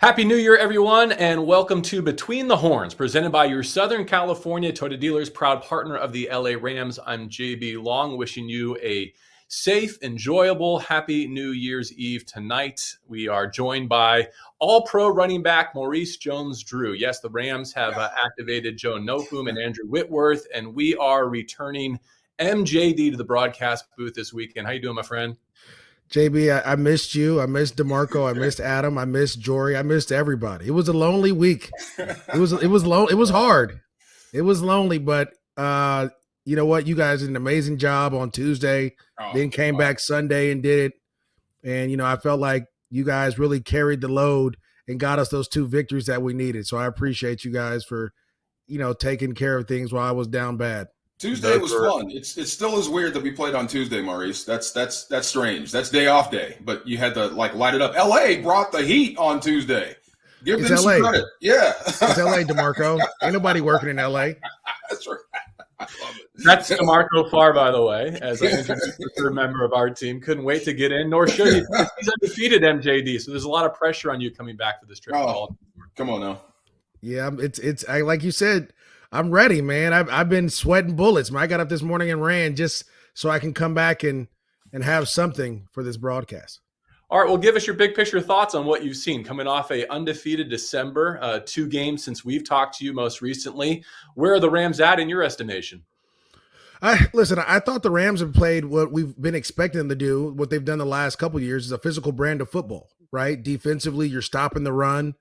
Happy New Year, everyone, and welcome to Between the Horns, presented by your Southern California Toyota dealers, proud partner of the LA Rams. I'm JB Long, wishing you a safe, enjoyable, happy New Year's Eve tonight. We are joined by All-Pro running back Maurice Jones-Drew. Yes, the Rams have activated Joe Noteboom and Andrew Whitworth, and we are returning MJD to the broadcast booth this weekend. How you doing, my friend? JB, I missed you. I missed DeMarco. I missed Adam. I missed Jory. I missed everybody. It was a lonely week. It was hard. It was lonely, but you know what? You guys did an amazing job on Tuesday. Then came back Sunday and did it. And I felt like you guys really carried the load and got us those two victories that we needed. So I appreciate you guys for taking care of things while I was down bad. Tuesday was fun. It still is weird that we played on Tuesday, Maurice. That's strange. That's day off day, but you had to light it up. LA brought the heat on Tuesday. Give them some credit. Yeah. It's LA, DeMarco. Ain't nobody working in LA. That's right. I love it. That's DeMarco Farr, by the way, as I introduced a member of our team. Couldn't wait to get in, nor should he. He's undefeated, MJD, so there's a lot of pressure on you coming back for this trip. Come on now. Yeah, it's like you said, I'm ready, man. I've been sweating bullets. I got up this morning and ran just so I can come back and have something for this broadcast. All right, well, give us your big picture thoughts on what you've seen coming off a undefeated December, 2 games since we've talked to you most recently. Where are the Rams at in your estimation? Listen, I thought the Rams have played what we've been expecting them to do. What they've done the last couple of years is a physical brand of football, right? Defensively, you're stopping the run.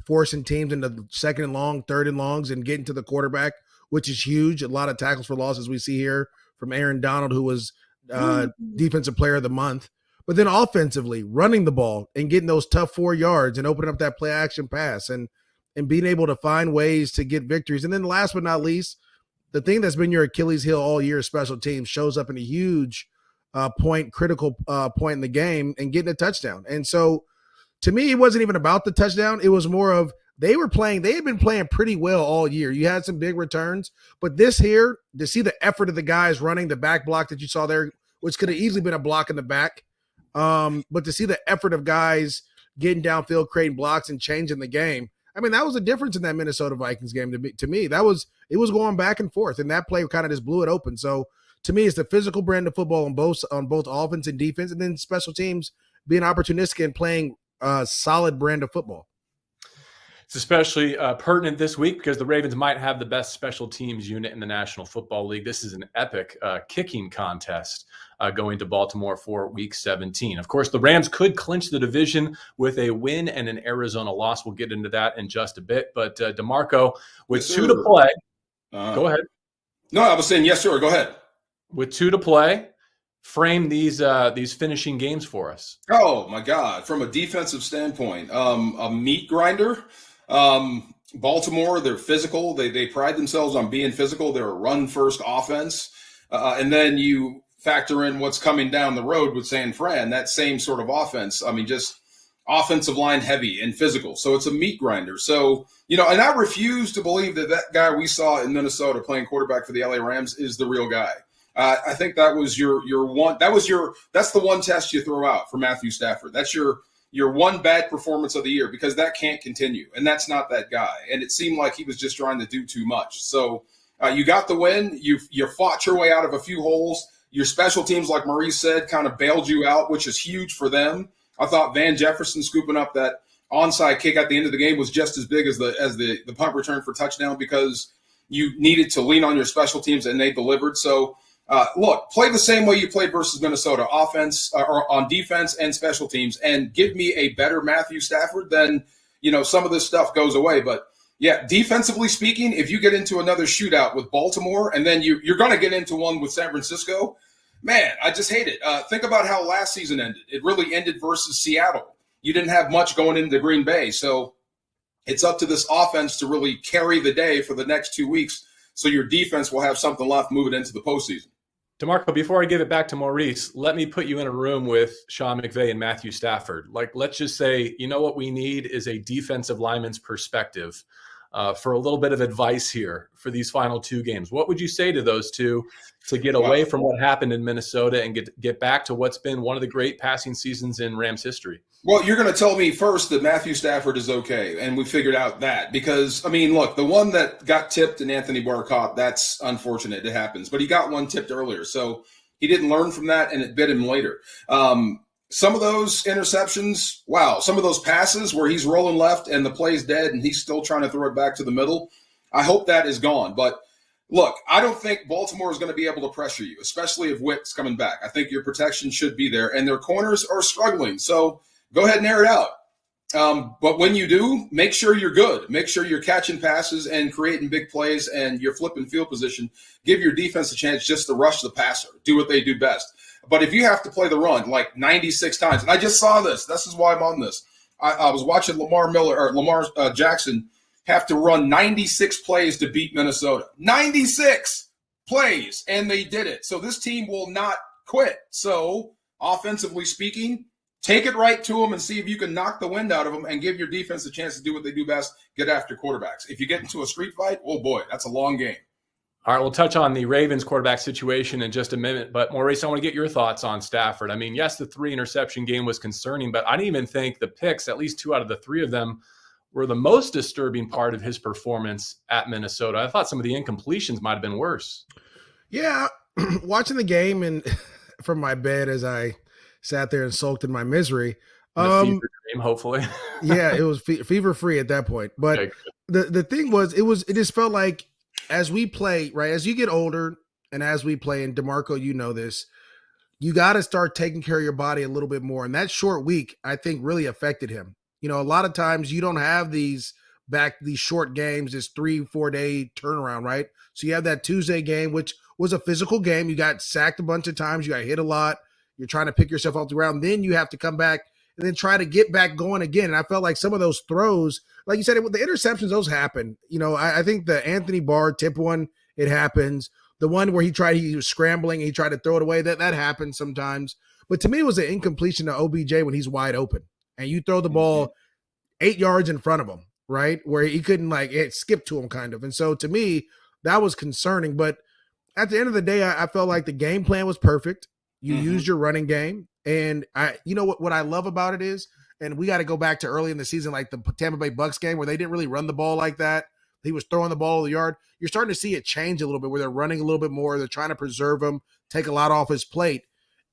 Forcing teams into second and long, third and longs, and getting to the quarterback, which is huge. A lot of tackles for losses we see here from Aaron Donald, who was defensive player of the month. But then offensively, running the ball and getting those tough 4 yards and opening up that play action pass and being able to find ways to get victories. And then last but not least, the thing that's been your Achilles heel all year, special teams, shows up in a huge critical point in the game and getting a touchdown. And so, to me, it wasn't even about the touchdown. It was more of they had been playing pretty well all year. You had some big returns, but this here, to see the effort of the guys running the back block that you saw there, which could have easily been a block in the back, but to see the effort of guys getting downfield, creating blocks and changing the game, I mean, that was a difference in that Minnesota Vikings game to me. It was going back and forth, and that play kind of just blew it open. So to me, it's the physical brand of football on both offense and defense, and then special teams being opportunistic and playing solid brand of football. It's especially pertinent this week because the Ravens might have the best special teams unit in the National Football League. This is an epic kicking contest going to Baltimore for Week 17. Of course, the Rams could clinch the division with a win and an Arizona loss. We'll get into that in just a bit. But DeMarco, with 2 to play, go ahead. No, I was saying yes, sir. Go ahead. With 2 to play, frame these finishing games for us. Oh my God! From a defensive standpoint, a meat grinder. Baltimore, they're physical. They pride themselves on being physical. They're a run-first offense, and then you factor in what's coming down the road with San Fran. That same sort of offense. I mean, just offensive line heavy and physical. So it's a meat grinder. So and I refuse to believe that guy we saw in Minnesota playing quarterback for the LA Rams is the real guy. I think that was your one. That's the one test you throw out for Matthew Stafford. That's your one bad performance of the year because that can't continue, and that's not that guy. And it seemed like he was just trying to do too much. So you got the win. You fought your way out of a few holes. Your special teams, like Maurice said, kind of bailed you out, which is huge for them. I thought Van Jefferson scooping up that onside kick at the end of the game was just as big as the punt return for touchdown because you needed to lean on your special teams, and they delivered. So. Look, play the same way you played versus Minnesota, offense or on defense and special teams, and give me a better Matthew Stafford. Then some of this stuff goes away. But yeah, defensively speaking, if you get into another shootout with Baltimore, and then you're going to get into one with San Francisco, man, I just hate it. Think about how last season ended. It really ended versus Seattle. You didn't have much going into Green Bay, so it's up to this offense to really carry the day for the next 2 weeks, so your defense will have something left moving into the postseason. DeMarco, before I give it back to Maurice, let me put you in a room with Sean McVay and Matthew Stafford. Let's just say, what we need is a defensive lineman's perspective for a little bit of advice here for these final 2 games. What would you say to those two to get away from what happened in Minnesota and get back to what's been one of the great passing seasons in Rams history? Well, you're going to tell me first that Matthew Stafford is okay, and we figured out that because, I mean, look, the one that got tipped and Anthony Barr caught, that's unfortunate. It happens. But he got one tipped earlier, so he didn't learn from that, and it bit him later. Some of those interceptions, wow, some of those passes where he's rolling left and the play's dead and he's still trying to throw it back to the middle, I hope that is gone. But look, I don't think Baltimore is going to be able to pressure you, especially if Witt's coming back. I think your protection should be there, and their corners are struggling. So go ahead and air it out. But when you do, make sure you're good. Make sure you're catching passes and creating big plays and you're flipping field position. Give your defense a chance just to rush the passer. Do what they do best. But if you have to play the run like 96 times, and I just saw this. This is why I'm on this. I was watching Lamar Jackson have to run 96 plays to beat Minnesota. 96 plays, and they did it. So this team will not quit. So offensively speaking, take it right to them and see if you can knock the wind out of them and give your defense a chance to do what they do best, get after quarterbacks. If you get into a street fight, oh boy, that's a long game. All right, we'll touch on the Ravens quarterback situation in just a minute. But Maurice, I want to get your thoughts on Stafford. I mean, yes, the 3-interception game was concerning, but I didn't even think the picks, at least 2 out of the 3 of them, were the most disturbing part of his performance at Minnesota. I thought some of the incompletions might have been worse. Yeah, watching the game and from my bed as I sat there and sulked in my misery. The fever dream, hopefully. Yeah, it was fever free at that point. But Okay, the thing was, it just felt like as we play, right, as you get older and as we play, and DeMarco, you know this, you got to start taking care of your body a little bit more. And that short week, I think, really affected him. You know, a lot of times you don't have these short games, this 3-4 day turnaround, right? So you have that Tuesday game, which was a physical game. You got sacked a bunch of times. You got hit a lot. You're trying to pick yourself off the ground. Then you have to come back and then try to get back going again. And I felt like some of those throws, like you said, the interceptions, those happen. You know, I think the Anthony Barr tip one, it happens. The one where he was scrambling, he tried to throw it away, that happens sometimes. But to me, it was an incompletion to OBJ when he's wide open. And you throw the ball 8 yards in front of him, right? Where he couldn't, like, it skipped to him kind of. And so to me, that was concerning. But at the end of the day, I felt like the game plan was perfect. You used your running game. And you know what I love about it is, and we got to go back to early in the season, like the Tampa Bay Bucks game where they didn't really run the ball like that. He was throwing the ball to the yard. You're starting to see it change a little bit where they're running a little bit more. They're trying to preserve him, take a lot off his plate.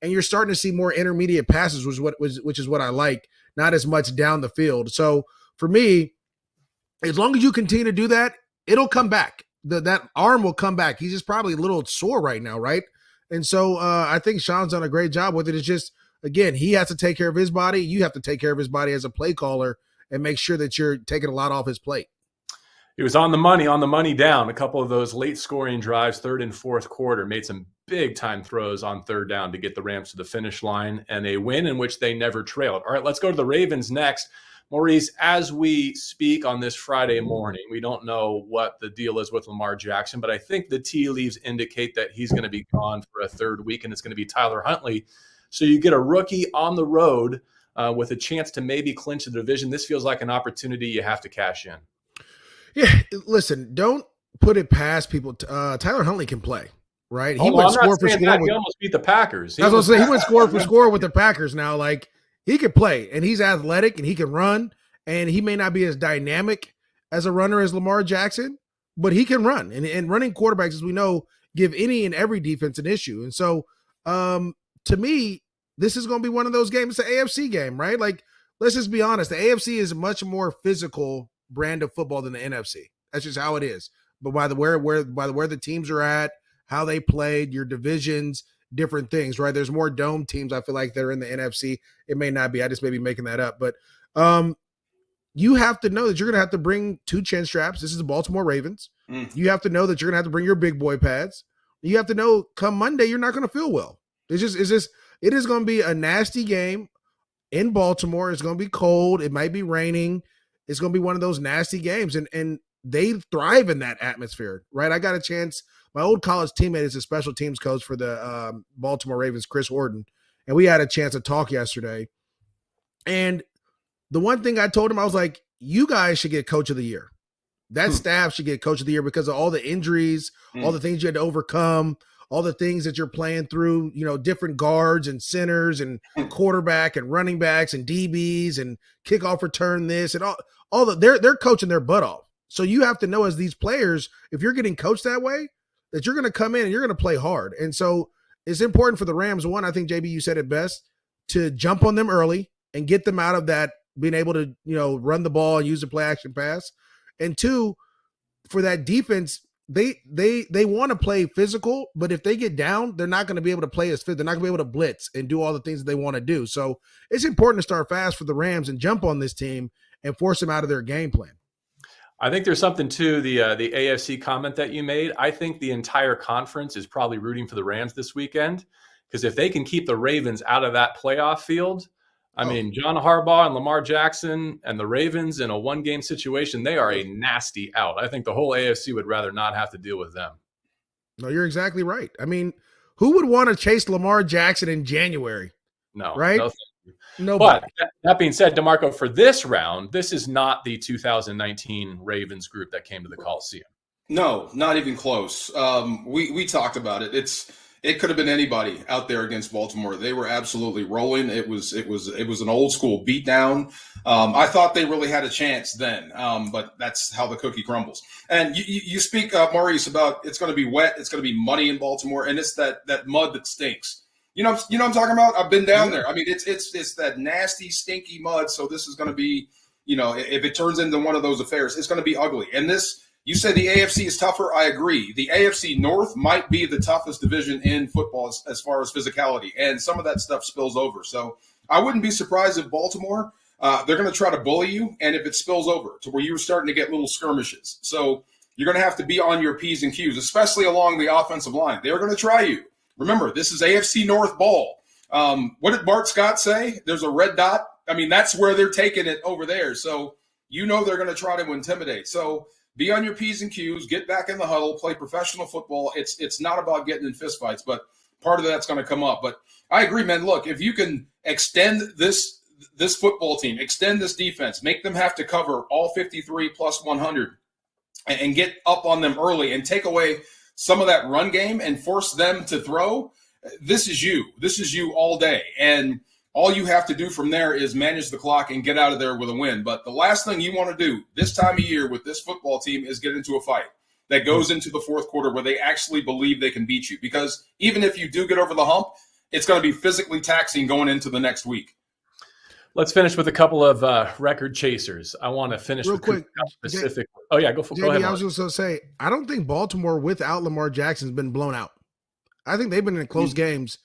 And you're starting to see more intermediate passes, which is what I like, not as much down the field. So for me, as long as you continue to do that, it'll come back. That arm will come back. He's just probably a little sore right now, right? And so I think Sean's done a great job with it. It's just, again, he has to take care of his body. You have to take care of his body as a play caller and make sure that you're taking a lot off his plate. It was on the money down. A couple of those late scoring drives, third and fourth quarter, made some big time throws on third down to get the Rams to the finish line, and a win in which they never trailed. All right, let's go to the Ravens next. Maurice, as we speak on this Friday morning, we don't know what the deal is with Lamar Jackson, but I think the tea leaves indicate that he's going to be gone for a third week, and it's going to be Tyler Huntley. So you get a rookie on the road with a chance to maybe clinch the division. This feels like an opportunity you have to cash in. Yeah, listen, don't put it past people. Tyler Huntley can play, right? He went score for score. He almost beat the Packers. I was going to say, he went score for score with the Packers now. Like, he could play, and he's athletic, and he can run, and he may not be as dynamic as a runner as Lamar Jackson, but he can run. And running quarterbacks, as we know, give any and every defense an issue. And so, to me, this is going to be one of those games. It's an AFC game, right? Like, let's just be honest. The AFC is a much more physical brand of football than the NFC. That's just how it is. But by the where the teams are at, how they played, your divisions, different things, right? There's more dome teams, I feel like, they're in the NFC. It may not be. I just may be making that up. But you have to know that you're going to have to bring 2 chin straps. This is the Baltimore Ravens. You have to know that you're going to have to bring your big boy pads. You have to know come Monday, you're not going to feel well. It is going to be a nasty game in Baltimore. It's going to be cold. It might be raining. It's going to be one of those nasty games. And they thrive in that atmosphere, right? I got a chance. My old college teammate is a special teams coach for the Baltimore Ravens, Chris Horton. And we had a chance to talk yesterday. And the one thing I told him, I was like, you guys should get coach of the year. That staff should get coach of the year because of all the injuries, all the things you had to overcome, all the things that you're playing through, different guards and centers and quarterback and running backs and DBs and kickoff return this and all they're coaching their butt off. So you have to know as these players, if you're getting coached that way, that you're going to come in and you're going to play hard. And so it's important for the Rams. One, I think, JB, you said it best, to jump on them early and get them out of that, being able to, run the ball and use the play action pass. And two, for that defense, they want to play physical, but if they get down, they're not going to be able to play as fit. They're not going to be able to blitz and do all the things that they want to do. So it's important to start fast for the Rams and jump on this team and force them out of their game plan. I think there's something to the AFC comment that you made. I think the entire conference is probably rooting for the Rams this weekend, because if they can keep the Ravens out of that playoff field, I mean, John Harbaugh and Lamar Jackson and the Ravens in a one-game situation, they are a nasty out. I think the whole AFC would rather not have to deal with them. No, you're exactly right. I mean, who would want to chase Lamar Jackson in January? No, right? No, but that being said, DeMarco, for this round, this is not the 2019 Ravens group that came to the Coliseum. No, not even close. We talked about it. It could have been anybody out there against Baltimore. They were absolutely rolling. It was an old school beatdown. I thought they really had a chance then, but that's how the cookie crumbles. And you speak, Maurice, about it's going to be wet, it's going to be muddy in Baltimore, and it's that mud that stinks. You know what I'm talking about? I've been down there. I mean, it's that nasty, stinky mud. So this is going to be, if it turns into one of those affairs, it's going to be ugly. And this, you say the AFC is tougher. I agree. The AFC North might be the toughest division in football as far as physicality, and some of that stuff spills over. So I wouldn't be surprised if Baltimore, they're going to try to bully you, and if it spills over to where you're starting to get little skirmishes. So you're going to have to be on your P's and Q's, especially along the offensive line. They're going to try you. Remember, this is AFC North ball. What did Bart Scott say? There's a red dot. I mean, that's where they're taking it over there. So they're going to try to intimidate. So be on your P's and Q's, get back in the huddle, play professional football. It's not about getting in fistfights, but part of that's going to come up. But I agree, man. Look, if you can extend this football team, extend this defense, make them have to cover all 53 plus 100 and get up on them early and take away some of that run game and force them to throw, this is you. This is you all day. And all you have to do from there is manage the clock and get out of there with a win. But the last thing you want to do this time of year with this football team is get into a fight that goes into the fourth quarter where they actually believe they can beat you. Because even if you do get over the hump, it's going to be physically taxing going into the next week. Let's finish with a couple of record chasers. I want to finish real with quick. Specific. Oh yeah, go ahead. I was just going to say, I don't think Baltimore without Lamar Jackson has been blown out. I think they've been in close games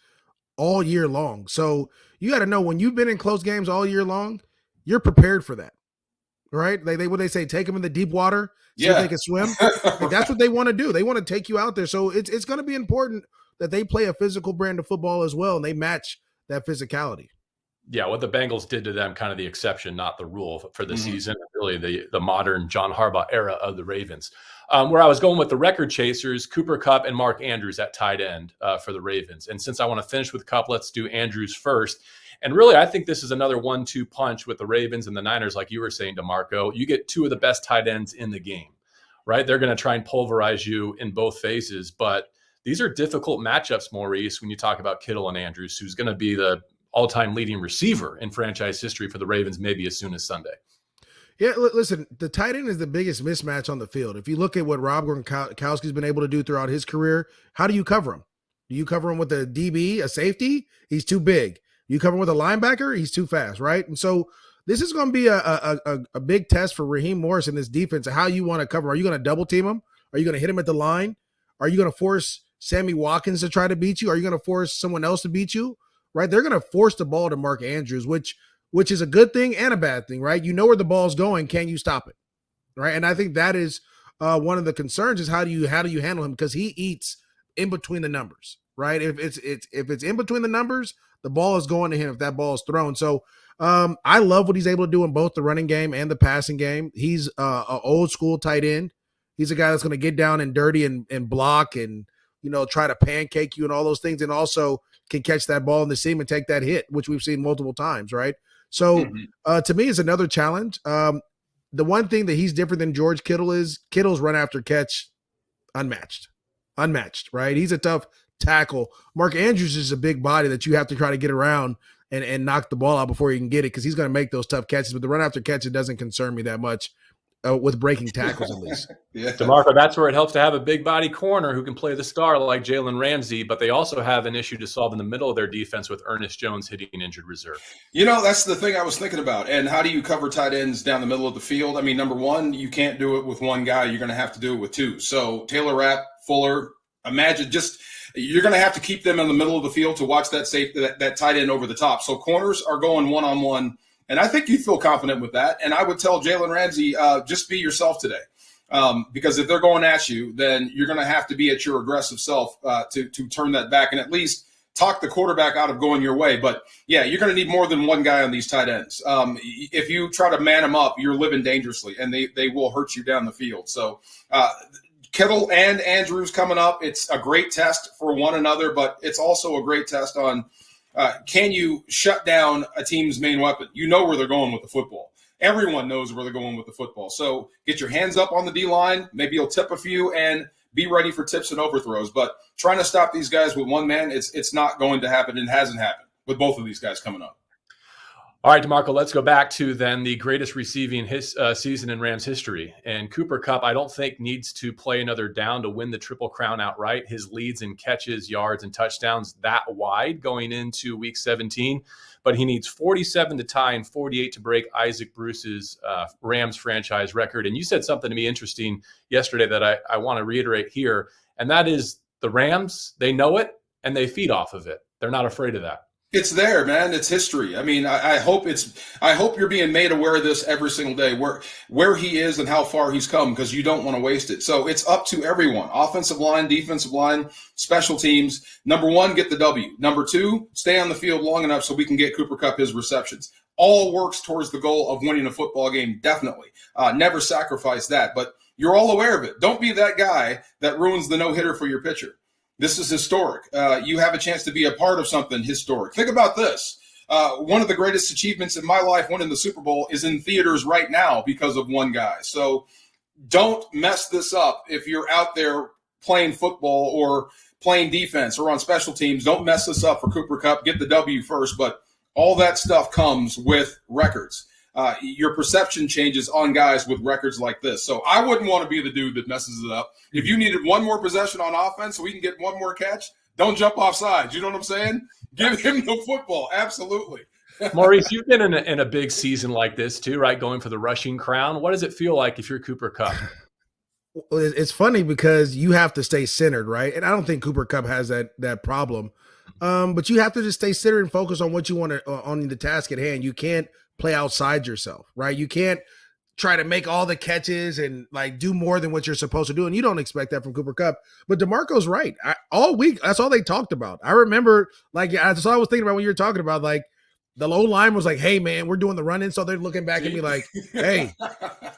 all year long. So you got to know, when you've been in close games all year long, you're prepared for that, right? What they say, take them in the deep water, see if they can swim. That's what they want to do. They want to take you out there. So it's going to be important that they play a physical brand of football as well, and they match that physicality. Yeah, what the Bengals did to them, kind of the exception, not the rule for the season, really the modern John Harbaugh era of the Ravens. Where I was going with the record chasers, Cooper Kupp and Mark Andrews at tight end for the Ravens. And since I want to finish with Kupp, let's do Andrews first. And really, I think this is another 1-2 punch with the Ravens and the Niners, like you were saying, DeMarco. You get two of the best tight ends in the game, right? They're going to try and pulverize you in both phases. But these are difficult matchups, Maurice, when you talk about Kittle and Andrews, who's going to be the all-time leading receiver in franchise history for the Ravens, maybe as soon as Sunday. Yeah, listen, the tight end is the biggest mismatch on the field. If you look at what Rob Gronkowski's been able to do throughout his career, how do you cover him? Do you cover him with a DB, a safety? He's too big. You cover him with a linebacker? He's too fast, right? And so this is going to be a big test for Raheem Morris in this defense, how you want to cover him. Are you going to double team him? Are you going to hit him at the line? Are you going to force Sammy Watkins to try to beat you? Are you going to force someone else to beat you? Right? They're going to force the ball to Mark Andrews, which is a good thing and a bad thing, right? You know where the ball's going. Can you stop it? Right. And I think that is one of the concerns is how do you handle him? Because he eats in between the numbers, right? If it's in between the numbers, the ball is going to him if that ball is thrown. So I love what he's able to do in both the running game and the passing game. He's an old school tight end. He's a guy that's going to get down and dirty and block and, try to pancake you and all those things. And also can catch that ball in the seam and take that hit, which we've seen multiple times, right? So to me, it's another challenge. The one thing that he's different than George Kittle is Kittle's run after catch unmatched, right? He's a tough tackle. Mark Andrews is a big body that you have to try to get around and knock the ball out before you can get it, because he's going to make those tough catches. But the run after catch, it doesn't concern me that much with breaking tackles at least. Yeah. DeMarco, that's where it helps to have a big body corner who can play the star like Jalen Ramsey, but they also have an issue to solve in the middle of their defense with Ernest Jones hitting an injured reserve. That's the thing I was thinking about. And how do you cover tight ends down the middle of the field? I mean, number one, you can't do it with one guy. You're going to have to do it with two. So Taylor Rapp, Fuller, imagine you're going to have to keep them in the middle of the field to watch that tight end over the top. So corners are going one-on-one. And I think you feel confident with that. And I would tell Jalen Ramsey, just be yourself today. Because if they're going at you, then you're going to have to be at your aggressive self to turn that back and at least talk the quarterback out of going your way. But, yeah, you're going to need more than one guy on these tight ends. If you try to man them up, you're living dangerously, and they will hurt you down the field. So Kittle and Andrews coming up, it's a great test for one another, but it's also a great test on can you shut down a team's main weapon? You know where they're going with the football. Everyone knows where they're going with the football. So get your hands up on the D-line. Maybe you'll tip a few and be ready for tips and overthrows. But trying to stop these guys with one man, it's not going to happen. It hasn't happened with both of these guys coming up. All right, DeMarco, let's go back to then the greatest receiving season in Rams history. And Cooper Kupp, I don't think, needs to play another down to win the Triple Crown outright. His leads in catches, yards, and touchdowns that wide going into Week 17. But he needs 47 to tie and 48 to break Isaac Bruce's Rams franchise record. And you said something to me interesting yesterday that I want to reiterate here, and that is the Rams, they know it, and they feed off of it. They're not afraid of that. It's there, man. It's history. I mean, I hope you're being made aware of this every single day, where he is and how far he's come, because you don't want to waste it. So it's up to everyone: offensive line, defensive line, special teams. Number one, get the W. Number two, stay on the field long enough so we can get Cooper Kupp his receptions. All works towards the goal of winning a football game. Definitely, never sacrifice that. But you're all aware of it. Don't be that guy that ruins the no-hitter for your pitcher. This is historic. You have a chance to be a part of something historic. Think about this. One of the greatest achievements in my life, winning the Super Bowl, is in theaters right now because of one guy. So don't mess this up if you're out there playing football or playing defense or on special teams. Don't mess this up for Cooper Kupp. Get the W first. But all that stuff comes with records. Your perception changes on guys with records like this. So I wouldn't want to be the dude that messes it up. If you needed one more possession on offense so we can get one more catch, don't jump off sides. You know what I'm saying? Give him the football. Absolutely. Maurice, you've been in a big season like this too, right? Going for the rushing crown. What does it feel like if you're Cooper Kupp? It's funny because you have to stay centered, right? And I don't think Cooper Kupp has that problem. But you have to just stay centered and focus on what you want to, on the task at hand. You can't play outside yourself, right? You can't try to make all the catches and like do more than what you're supposed to do. And you don't expect that from Cooper Kupp. But DeMarco's right. All week, that's all they talked about. I remember, like, that's all I was thinking about when you were talking about, like, the low line was like, hey, man, we're doing the run-in. So they're looking back at me like, hey,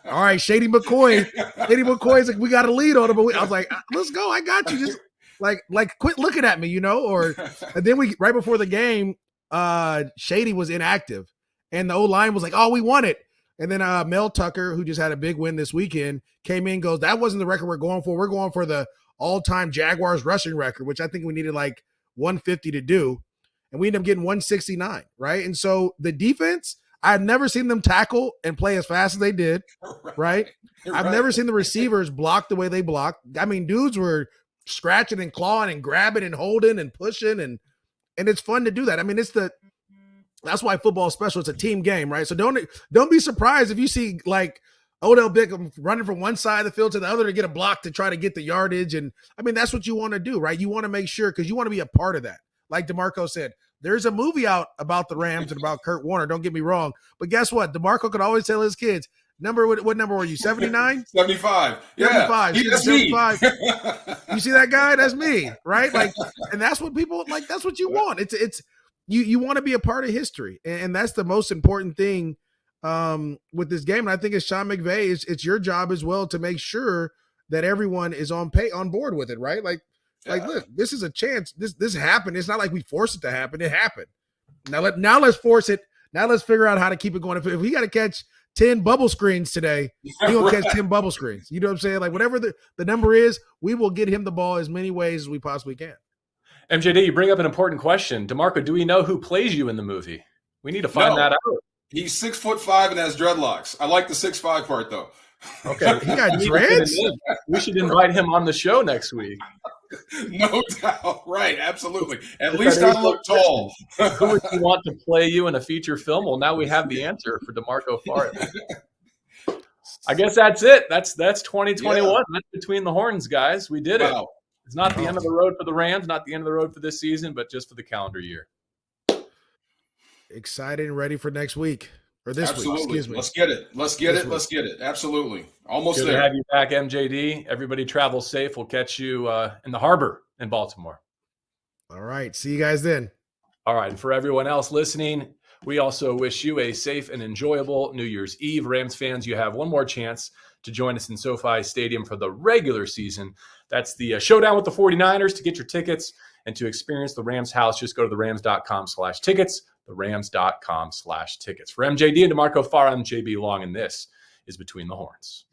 all right, Shady McCoy's like, we got a lead on him. But I was like, let's go. I got you. Just like quit looking at me, you know? Or and then right before the game, Shady was inactive. And the O-line was like, oh, we won it. And then Mel Tucker, who just had a big win this weekend, came in and goes, that wasn't the record we're going for. We're going for the all-time Jaguars rushing record, which I think we needed like 150 to do. And we ended up getting 169, right? And so the defense, I've never seen them tackle and play as fast as they did, right? I've never seen the receivers block the way they blocked. I mean, dudes were scratching and clawing and grabbing and holding and pushing, and it's fun to do that. I mean, that's why football is special. It's a team game, right? So don't be surprised if you see like Odell Beckham running from one side of the field to the other to get a block to try to get the yardage. And I mean, that's what you want to do, right? You want to make sure, because you want to be a part of that. Like DeMarco said, there's a movie out about the Rams and about Kurt Warner. Don't get me wrong. But guess what? DeMarco could always tell his kids, what number were you? 79? 75. Yeah. 75. That's 75. me. You see that guy? That's me, right? Like, and that's what people like. That's what you want. It's you want to be a part of history, and that's the most important thing with this game. And I think as Sean McVay, it's your job as well to make sure that everyone is on board with it, right? Like, look, this is a chance. This happened. It's not like we forced it to happen. It happened. Now let's force it. Now let's figure out how to keep it going. If we got to catch 10 bubble screens today, he will catch 10 bubble screens. You know what I'm saying? Like, whatever the number is, we will get him the ball as many ways as we possibly can. MJD, you bring up an important question. DeMarco, do we know who plays you in the movie? We need to find that out. He's 6'5" and has dreadlocks. I like the 6'5" part though. Okay, he got dreads. We should invite him on the show next week. No doubt. Right. Absolutely. At least I look tall. Who would you want to play you in a feature film? Well, now we have the answer for DeMarco Farley. I guess that's it. That's 2021. Yeah. That's Between the Horns, guys. We did it. It's not the end of the road for the Rams, not the end of the road for this season, but just for the calendar year. Excited and ready for next week. Or this week, excuse me. Let's get it. Let's get it. Absolutely. Almost Good there. to have you back, MJD. Everybody travel safe. We'll catch you in the harbor in Baltimore. All right. See you guys then. All right. And for everyone else listening, we also wish you a safe and enjoyable New Year's Eve. Rams fans, you have one more chance to join us in SoFi Stadium for the regular season. That's the showdown with the 49ers. To get your tickets and to experience the Rams house, just go to therams.com/tickets, therams.com/tickets. For MJD and DeMarco Farr, I'm JB Long, and this is Between the Horns.